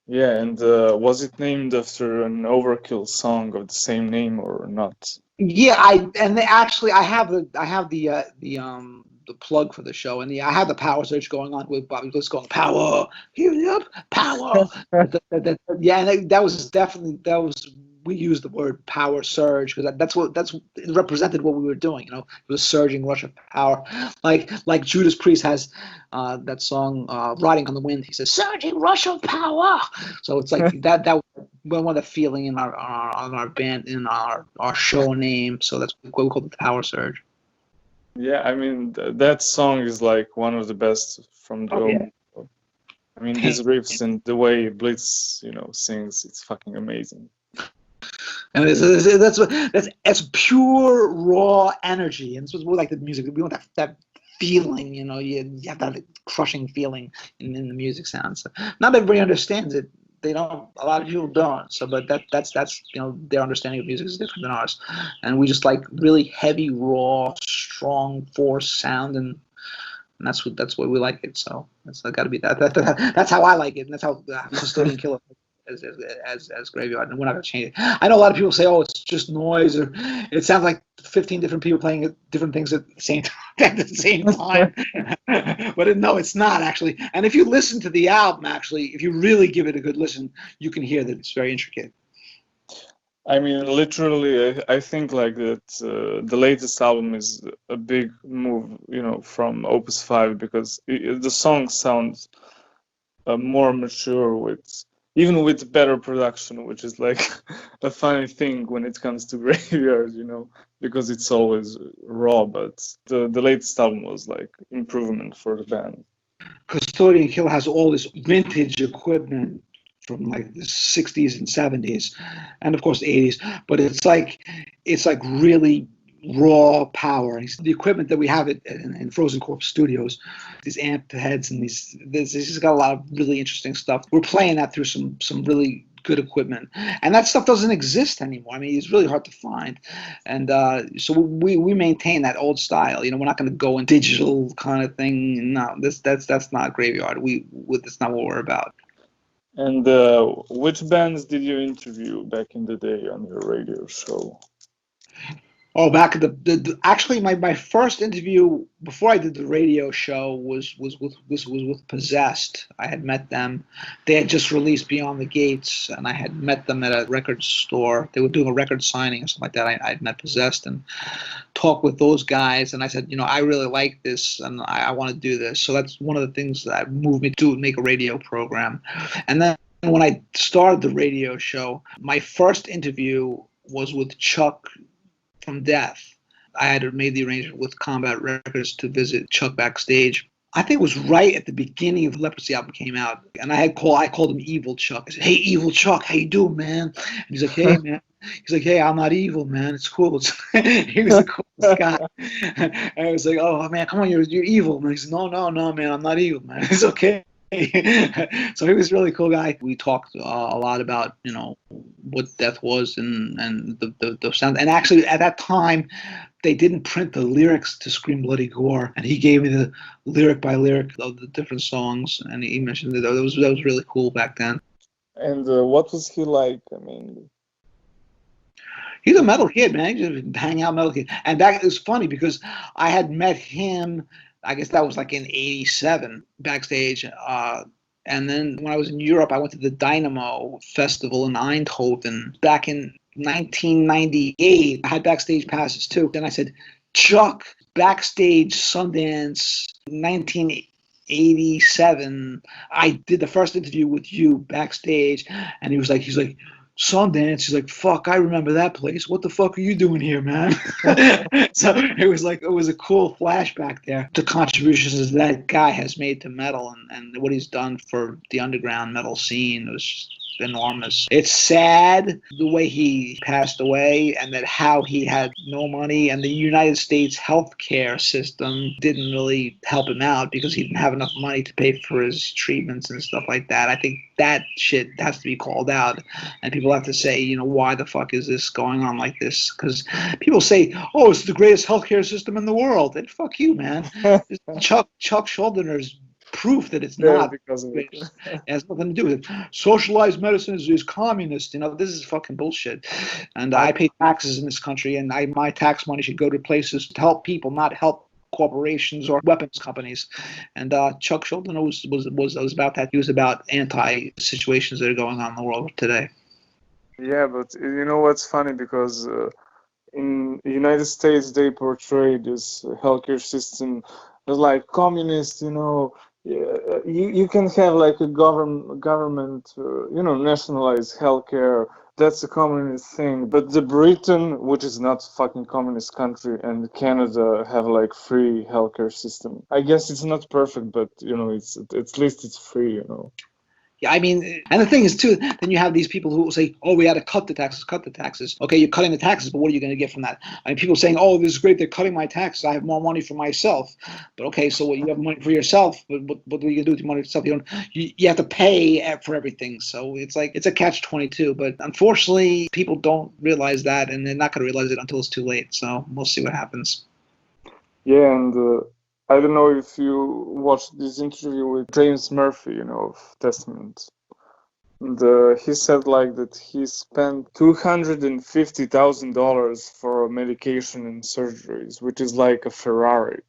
Yeah, and was it named after an Overkill song of the same name or not? Yeah, I have the plug for the show, and I have the Power Surge going on with Bobby Bliss going power, here up, power. Yeah, and that was we used the word Power Surge because that's it represented what we were doing. It was a surging rush of power, like Judas Priest has that song "Riding on the Wind." He says surging rush of power. So it's like that. We want a feeling in our band, in our show name, so that's what we call the Power Surge. Yeah, I mean that song is like one of the best from the album. Yeah. I mean these riffs and the way Blitz, sings, it's fucking amazing. And that's pure raw energy, and it's what we like the music. We want that feeling, you have that crushing feeling in the music sounds. So not everybody understands it. They don't. A lot of people don't. So, but that's their understanding of music is different than ours, and we just like really heavy, raw, strong force sound, and that's what we like it. So that's got to be that. That's how I like it, and that's how Custodian Killer as Graveyard, and we're not going to change it. I know a lot of people say, "Oh, it's just noise," or it sounds like 15 different people playing different things at the same time. But no, it's not actually. And if you listen to the album, actually, if you really give it a good listen, you can hear that it's very intricate. I mean, literally, I think like that. The latest album is a big move, from Opus 5 because the songs sound more mature even with better production, which is like a funny thing when it comes to Graveyard, because it's always raw. But the latest album was like improvement for the band. Custodian Killer has all this vintage equipment from like the 60s and 70s, and of course the 80s. But it's like really raw power. The equipment that we have in Frozen Corpse Studios, these amp heads and this has got a lot of really interesting stuff. We're playing that through some really good equipment, and that stuff doesn't exist anymore. I mean, it's really hard to find, and so we maintain that old style. We're not going to go in digital kind of thing. No, that's not Graveyard. That's not what we're about. And which bands did you interview back in the day on your radio show? Oh, back at actually my first interview before I did the radio show was with Possessed. I had met them. They had just released Beyond the Gates, and I had met them at a record store. They were doing a record signing or something like that. I'd met Possessed and talked with those guys, and I said, I really like this, and I want to do this. So that's one of the things that moved me to make a radio program. And then when I started the radio show, my first interview was with Chuck from Death. I had made the arrangement with Combat Records to visit Chuck backstage. I think it was right at the beginning of the Leprosy album came out, and I called him Evil Chuck. I said, "Hey, Evil Chuck, how you doing, man?" And he's like, "Hey, man." He's like, "Hey, I'm not evil, man. It's cool." He was the coolest guy. And I was like, "Oh man, come on, you're evil, man." He said, "No, man, I'm not evil, man. It's okay." So he was a really cool guy. We talked a lot about what Death was and the sound. And actually, at that time, they didn't print the lyrics to Scream Bloody Gore, and he gave me the lyric by lyric of the different songs, and he mentioned that was really cool back then. And what was he like? I mean, he's a metal kid, man. He just hang out metal kid, and that is funny because I had met him. I guess that was like in '87 backstage. And then when I was in Europe, I went to the Dynamo Festival in Eindhoven back in 1998. I had backstage passes too. Then I said, Chuck, backstage Sundance 1987. I did the first interview with you backstage, and he's like, Sundance. He's like, fuck, I remember that place. What the fuck are you doing here, man? So it was a cool flashback there. The contributions that guy has made to metal and what he's done for the underground metal scene was just enormous. It's sad the way he passed away and that how he had no money, and the United States healthcare system didn't really help him out because he didn't have enough money to pay for his treatments and stuff like that. I think that shit has to be called out, and people have to say, you know, why the fuck is this going on like this? Because people say, oh, it's the greatest healthcare system in the world. And fuck you, man. Chuck Schuldiner proof that it's Yeah, not. because of it. It has nothing to do with it. Socialized medicine is communist. You know, this is fucking bullshit. And I pay taxes in this country, and my tax money should go to places to help people, not help corporations or weapons companies. And Chuck Schuldiner was about that. He was about anti situations that are going on in the world today. Yeah, but you know what's funny? Because in the United States, they portray this healthcare system as like communist, you know. You can have like a government, you know, nationalized healthcare. That's a communist thing. But the Britain, which is not fucking communist country, and Canada have like free healthcare system. I guess it's not perfect, but you know, it's at least it's free, you know. Yeah, I mean, and the thing is too, then you have these people who will say, oh, we had to cut the taxes, cut the taxes. Okay, you're cutting the taxes, but what are you going to get from that? I mean, people saying, oh, this is great, they're cutting my taxes, I have more money for myself. But okay, so what, you have money for yourself, but what are you going to do with your money for yourself? You have to pay for everything. So it's like, it's a catch-22. But unfortunately, people don't realize that, and they're not going to realize it until it's too late. So we'll see what happens. Yeah, and I don't know if you watched this interview with James Murphy, you know, of Testament. And he said like that he spent $250,000 for medication and surgeries, which is like a Ferrari.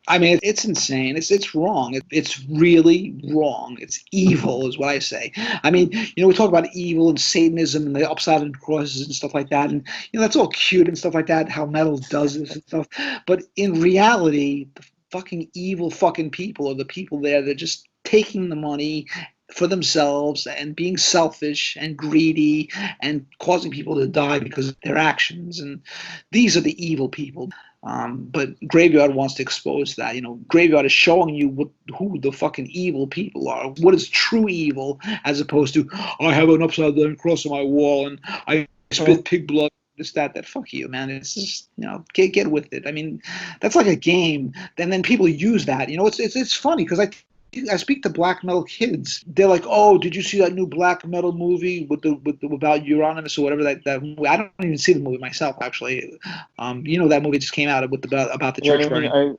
I mean, it's insane. It's wrong. It's really wrong. It's evil, is what I say. I mean, you know, we talk about evil and Satanism and the upside down crosses and stuff like that, and you know, that's all cute and stuff like that. How metal does this and stuff, but in reality, the fucking evil fucking people are the people there. They're just taking the money for themselves and being selfish and greedy and causing people to die because of their actions. And these are the evil people. But Graveyard wants to expose that. You know, Graveyard is showing you who the fucking evil people are. What is true evil, as opposed to I have an upside down cross on my wall and I spit pig blood. This, that. Fuck you, man. It's just, you know, get with it. I mean, that's like a game. And then people use that. You know, it's funny because I speak to black metal kids. They're like, "Oh, did you see that new black metal movie with the about Euronymous or whatever that movie?" I don't even see the movie myself, actually. You know, that movie just came out with about the church burning.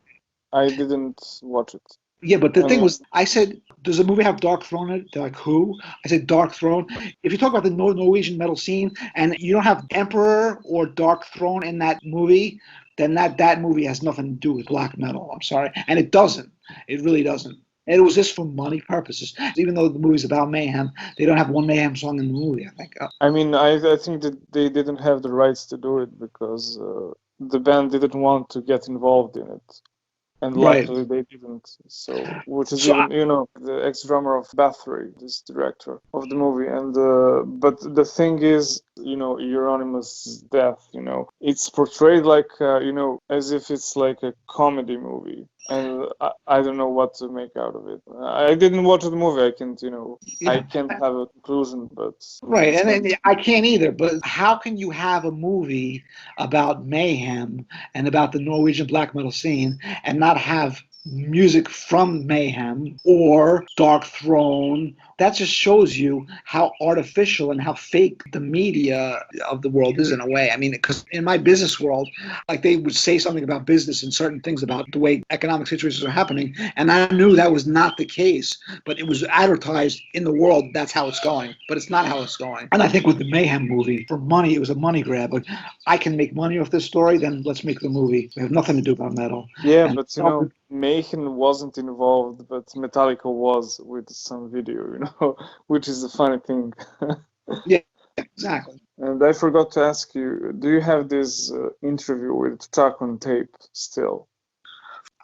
I didn't watch it. Yeah, but the I thing mean, was, I said, "Does the movie have Dark Throne in it?" They're like, "Who?" I said, "Dark Throne." If you talk about the Norwegian metal scene and you don't have Emperor or Dark Throne in that movie, then that movie has nothing to do with black metal. I'm sorry, and it doesn't. It really doesn't. And it was just for money purposes. Even though the movie's about mayhem, they don't have one mayhem song in the movie, I think. I mean, I think that they didn't have the rights to do it because the band didn't want to get involved in it. And Right. luckily they didn't. So, which is So even, you know, the ex-drummer of Bathory, this director of the movie. And but the thing is, you know, Euronymous' death, you know, it's portrayed like, you know, as if it's like a comedy movie. And I don't know what to make out of it. I didn't watch the movie. I can't, you know, I yeah. can't have a conclusion, but Right, it's and not. I can't either. But how can you have a movie about mayhem and about the Norwegian black metal scene and not have music from Mayhem or Dark Throne? That just shows you how artificial and how fake the media of the world is in a way. I mean, because in my business world, like they would say something about business and certain things about the way economic situations are happening, and I knew that was not the case, but it was advertised in the world that's how it's going, but it's not how it's going. And I think with the Mayhem movie, for money, it was a money grab. Like, I can make money off this story, then let's make the movie. We have nothing to do about metal. Yeah, And but you know, Mayhem wasn't involved, but Metallica was with some video, you know, which is a funny thing. yeah, exactly. And I forgot to ask you, do you have this interview with Chuck on tape still?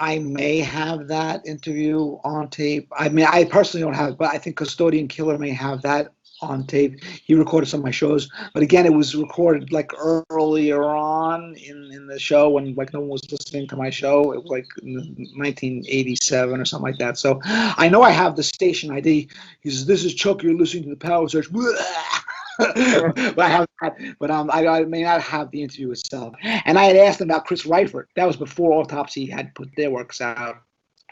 I may have that interview on tape. I mean, I personally don't have it, but I think Custodian Killer may have that on tape. He recorded some of my shows, but again, it was recorded like earlier on in the show when like no one was listening to my show. It was like in 1987 or something like that. So I know I have the station ID. He says, "This is Chuck. You're listening to the Power Search." But I have that, but I may not have the interview itself. And I had asked him about Chris Reifert. That was before Autopsy had put their works out.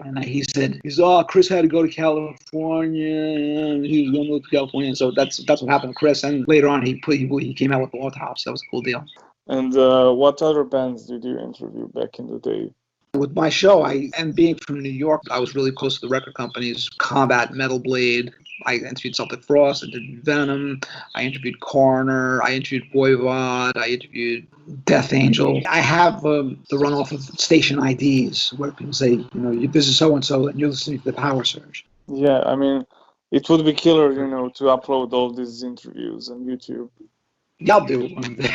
And he said, "Oh, Chris had to go to California. He was going to move to California." So that's what happened to Chris. And later on, he came out with Autopsy. That was a cool deal. And what other bands did you interview back in the day? With my show, and being from New York, I was really close to the record companies. Combat, Metal Blade. I interviewed Celtic Frost. I interviewed Venom. I interviewed Coroner. I interviewed Voivod. I interviewed Death Angel. I have the runoff of station IDs where people say, this is so and so, and you're listening to the Power Surge. Yeah, I mean, it would be killer, to upload all these interviews on YouTube. Yeah, I'll do it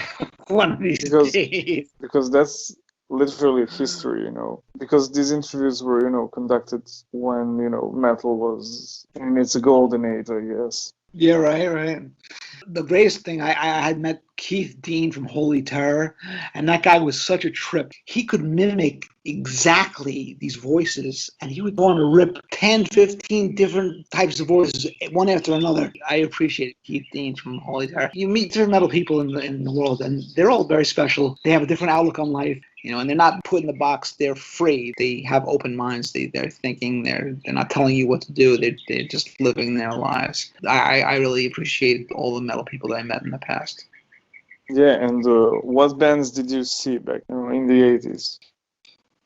one of these days. Because that's literally history, because these interviews were, conducted when, metal was in its golden age, I guess. Yeah, right. The greatest thing, I had met Keith Dean from Holy Terror, and that guy was such a trip. He could mimic exactly these voices, and he would go on a rip 10, 15 different types of voices, one after another. I appreciate Keith Dean from Holy Terror. You meet different metal people in the world, and they're all very special. They have a different outlook on life. And they're not put in the box. They're free. They have open minds. They're thinking. They're not telling you what to do. They're just living their lives. I really appreciate all the metal people that I met in the past. Yeah, and what bands did you see back in the 80s?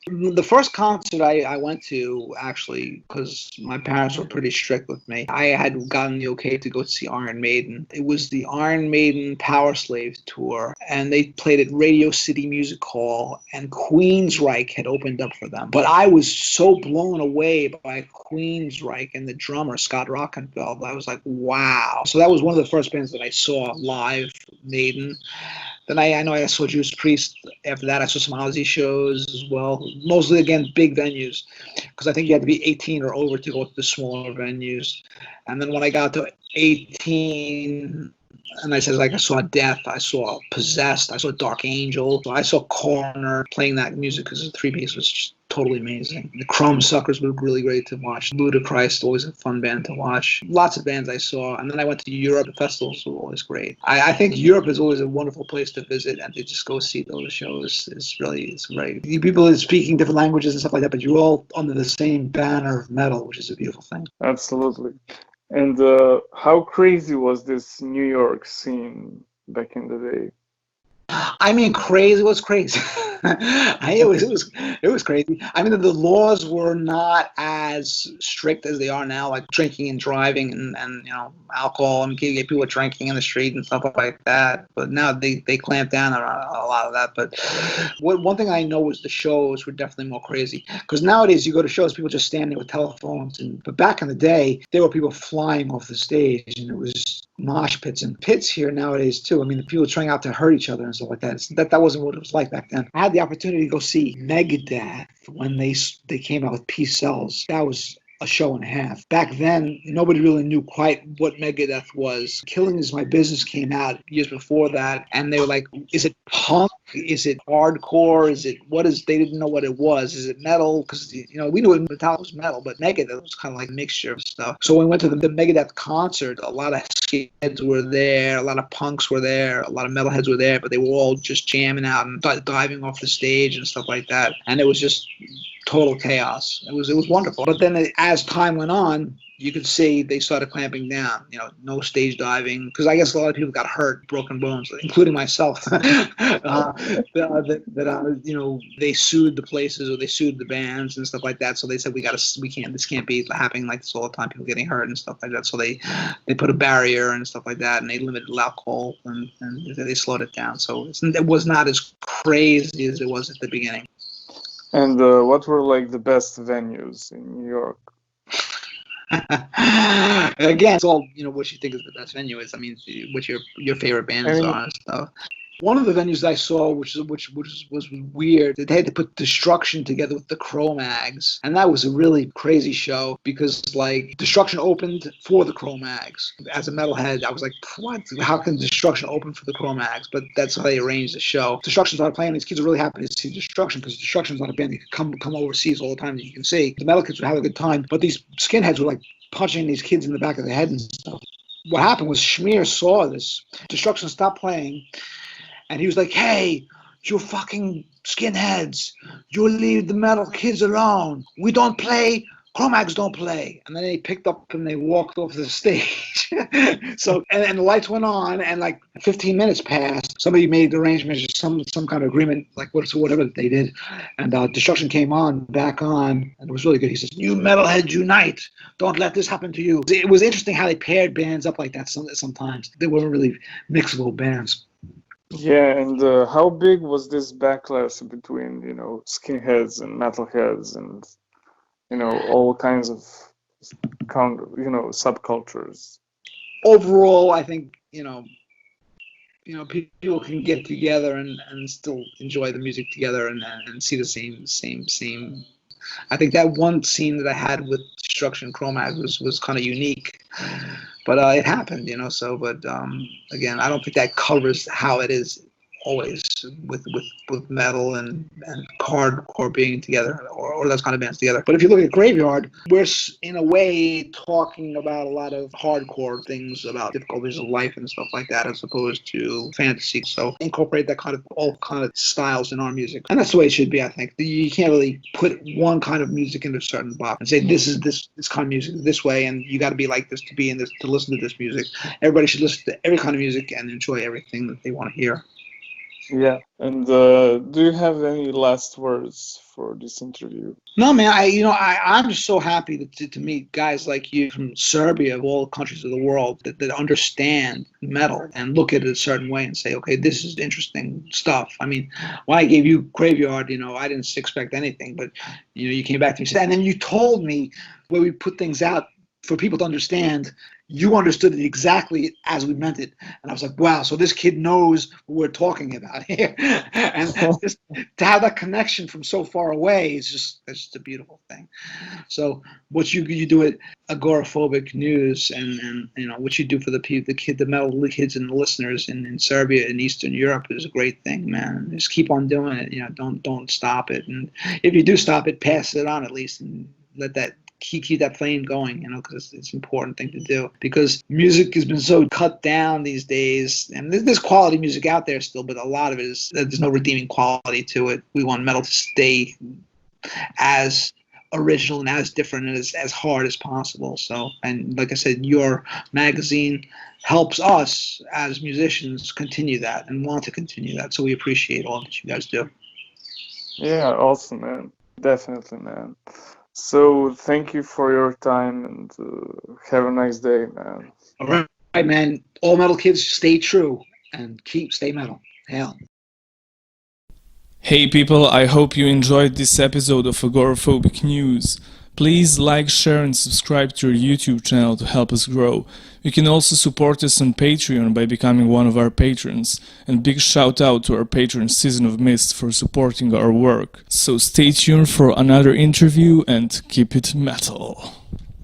The first concert I went to, actually, because my parents were pretty strict with me, I had gotten the okay to go see Iron Maiden. It was the Iron Maiden Power Slave tour, and they played at Radio City Music Hall, and Queensryche had opened up for them. But I was so blown away by Queensryche and the drummer, Scott Rockenfeld. I was like, wow. So that was one of the first bands that I saw live, Maiden. Then I know I saw Judas Priest. After that, I saw some Ozzy shows as well. Mostly, again, big venues, because I think you had to be 18 or over to go to the smaller venues. And then when I got to 18, and I said, I saw Death, I saw Possessed, I saw Dark Angel, I saw Coroner playing that music because the three-piece was just totally amazing. The Chrome Suckers were really great to watch. Ludacris, always a fun band to watch. Lots of bands I saw. And then I went to Europe. The festivals were always great. I think Europe is always a wonderful place to visit and to just go see those shows. It's great. People are speaking different languages and stuff like that, but you're all under the same banner of metal, which is a beautiful thing. Absolutely. And how crazy was this New York scene back in the day? I mean, crazy was crazy. It was crazy. I mean, the laws were not as strict as they are now, like drinking and driving and alcohol. I mean, people were drinking in the street and stuff like that. But now they clamp down on a lot of that. But one thing I know was the shows were definitely more crazy, because nowadays you go to shows, people just standing with telephones. But back in the day, there were people flying off the stage, and it was mosh pits and pits here nowadays too. I mean, the people trying out to hurt each other and stuff like that. That wasn't what it was like back then. I had the opportunity to go see Megadeth when they came out with Peace Sells. That was a show and a half. Back then, nobody really knew quite what Megadeth was. Killing Is My Business came out years before that, and they were like, is it punk? Is it hardcore? They didn't know what it was. Is it metal? Because, we knew Metallica was metal, but Megadeth was kind of like a mixture of stuff. So when we went to the Megadeth concert, a lot of skinheads were there, a lot of punks were there, a lot of metalheads were there, but they were all just jamming out and diving off the stage and stuff like that. And it was just total chaos. It was wonderful. But then as time went on, you could see they started clamping down. No stage diving, because I guess a lot of people got hurt, broken bones, including myself. They sued the places, or they sued the bands and stuff like that. So they said this can't be happening like this all the time. People getting hurt and stuff like that. So they put a barrier and stuff like that, and they limited alcohol and they slowed it down. So it was not as crazy as it was at the beginning. And what were like the best venues in New York? Again, it's all what you think is the best venue is. I mean, what your favorite I bands mean, are and stuff. One of the venues I saw, which was weird, they had to put Destruction together with the Cro-Mags, and that was a really crazy show because like Destruction opened for the Cro-Mags. As a metalhead, I was like, what? How can Destruction open for the Cro-Mags? But that's how they arranged the show. Destruction started playing. These kids are really happy to see Destruction because Destruction's not a band that could come overseas all the time that you can see. The metal kids would have a good time, but these skinheads were like punching these kids in the back of the head and stuff. What happened was Schmier saw this. Destruction stopped playing. And he was like, hey, you fucking skinheads, you leave the metal kids alone. We don't play. Cro-Mags don't play. And then they picked up and they walked off the stage. So, and the lights went on, and like 15 minutes passed. Somebody made arrangements, some kind of agreement, like whatever they did. And Destruction came back on, and it was really good. He says, you metalheads unite. Don't let this happen to you. It was interesting how they paired bands up like that sometimes. They weren't really mixable bands. yeah, and how big was this backlash between, skinheads and metalheads and, all kinds of, subcultures? Overall, I think, people can get together and still enjoy the music together and see the same. I think that one scene that I had with Destruction Cro-Mags was kind of unique, but it happened, so, but again, I don't think that covers how it is always with metal and hardcore being together or those kind of bands together. But if you look at Graveyard, we're in a way talking about a lot of hardcore things about difficulties of life and stuff like that, as opposed to fantasy. So incorporate that kind of all kind of styles in our music, and that's the way it should be. I think you can't really put one kind of music into a certain box and say this is this kind of music this way, and you got to be like this to be in this to listen to this music. Everybody should listen to every kind of music and enjoy everything that they want to hear. Yeah, and do you have any last words for this interview? No, man. I'm just so happy to meet guys like you from Serbia, of all countries of the world, that understand metal and look at it a certain way and say, okay, this is interesting stuff. I mean, when I gave you Graveyard, I didn't expect anything, but you came back to me and then you told me where we put things out for people to understand. You understood it exactly as we meant it. And I was like, wow, so this kid knows what we're talking about here. And just to have that connection from so far away is just a beautiful thing. So what you do at Agoraphobic News and what you do for the metal kids and the listeners in Serbia and Eastern Europe is a great thing, man. Just keep on doing it. Don't stop it. And if you do stop it, pass it on at least and let that keep that flame going, because it's an important thing to do. Because music has been so cut down these days, and there's quality music out there still, but a lot of it is there's no redeeming quality to it. We want metal to stay as original and as different and as hard as possible. So, and like I said, your magazine helps us as musicians continue that and want to continue that. So we appreciate all that you guys do. Yeah, awesome, man. Definitely, man. So thank you for your time and have a nice day, man. All right, man. All metal kids, stay true and stay metal. Hell. Hey people, I hope you enjoyed this episode of Agoraphobic News. Please like, share and subscribe to our YouTube channel to help us grow. You can also support us on Patreon by becoming one of our patrons. And big shout out to our patron Season of Mist for supporting our work. So stay tuned for another interview and keep it metal.